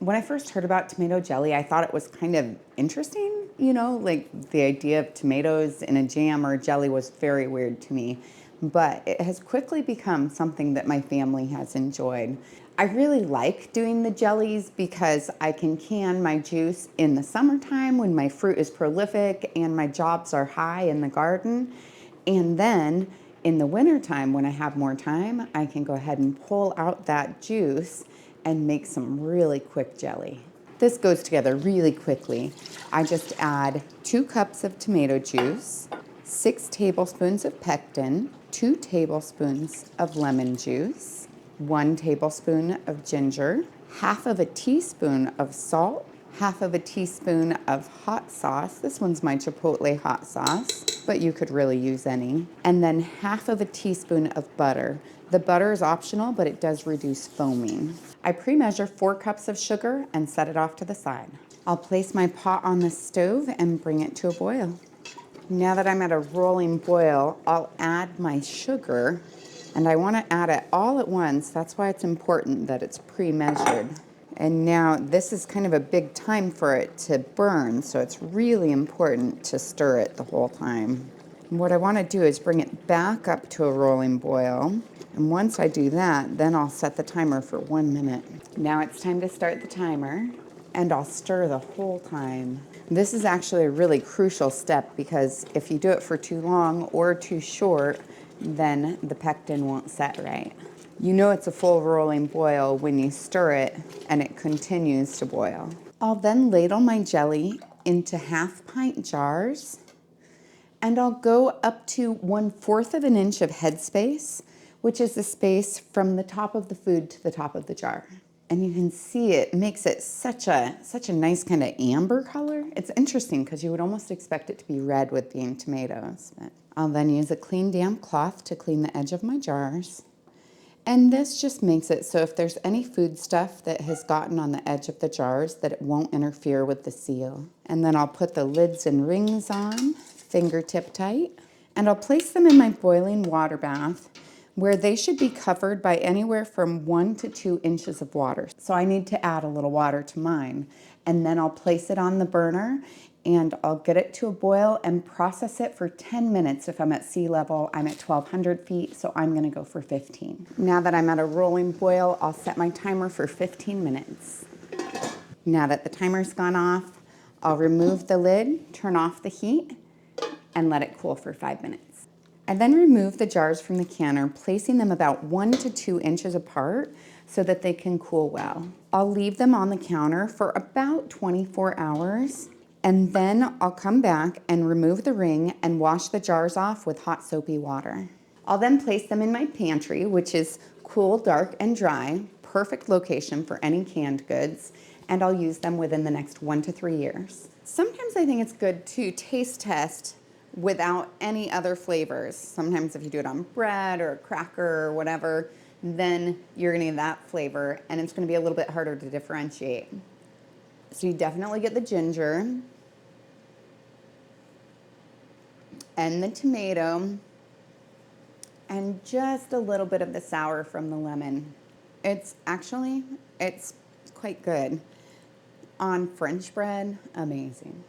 When I first heard about tomato jelly, I thought it was kind of interesting, you know, like the idea of tomatoes in a jam or jelly was very weird to me. But it has quickly become something that my family has enjoyed. I really like doing the jellies because I can my juice in the summertime when my fruit is prolific and my jobs are high in the garden. And then in the wintertime, when I have more time, I can go ahead and pull out that juice and make some really quick jelly. This goes together really quickly. I just add 2 cups of tomato juice, 6 tablespoons of pectin, 2 tablespoons of lemon juice, 1 tablespoon of ginger, half of a teaspoon of salt, half of a teaspoon of hot sauce. This one's my Chipotle hot sauce, but you could really use any. And then half of a teaspoon of butter. The butter is optional, but it does reduce foaming. I pre-measure 4 cups of sugar and set it off to the side. I'll place my pot on the stove and bring it to a boil. Now that I'm at a rolling boil, I'll add my sugar, and I want to add it all at once. That's why it's important that it's pre-measured. And now this is kind of a big time for it to burn, so it's really important to stir it the whole time. And what I want to do is bring it back up to a rolling boil. And once I do that, then I'll set the timer for 1 minute. Now it's time to start the timer, and I'll stir the whole time. This is actually a really crucial step because if you do it for too long or too short, then the pectin won't set right. You know it's a full rolling boil when you stir it and it continues to boil. I'll then ladle my jelly into 1/2 pint jars, and I'll go up to 1/4 of an inch of headspace, which is the space from the top of the food to the top of the jar. And you can see it makes it such a nice kind of amber color. It's interesting because you would almost expect it to be red with being tomatoes. But I'll then use a clean damp cloth to clean the edge of my jars. And this just makes it so if there's any food stuff that has gotten on the edge of the jars, that it won't interfere with the seal. And then I'll put the lids and rings on, fingertip tight, and I'll place them in my boiling water bath where they should be covered by anywhere from 1 to 2 inches of water. So I need to add a little water to mine. And then I'll place it on the burner and I'll get it to a boil and process it for 10 minutes. If I'm at sea level, I'm at 1,200 feet, so I'm gonna go for 15. Now that I'm at a rolling boil, I'll set my timer for 15 minutes. Now that the timer's gone off, I'll remove the lid, turn off the heat, and let it cool for 5 minutes. I then remove the jars from the canner, placing them about 1 to 2 inches apart so that they can cool well. I'll leave them on the counter for about 24 hours, and then I'll come back and remove the ring and wash the jars off with hot soapy water. I'll then place them in my pantry, which is cool, dark, and dry, perfect location for any canned goods, and I'll use them within the next 1 to 3 years. Sometimes I think it's good to taste test without any other flavors. Sometimes if you do it on bread or a cracker or whatever, then you're gonna get that flavor and it's gonna be a little bit harder to differentiate. So you definitely get the ginger and the tomato and just a little bit of the sour from the lemon. It's quite good. On French bread, amazing.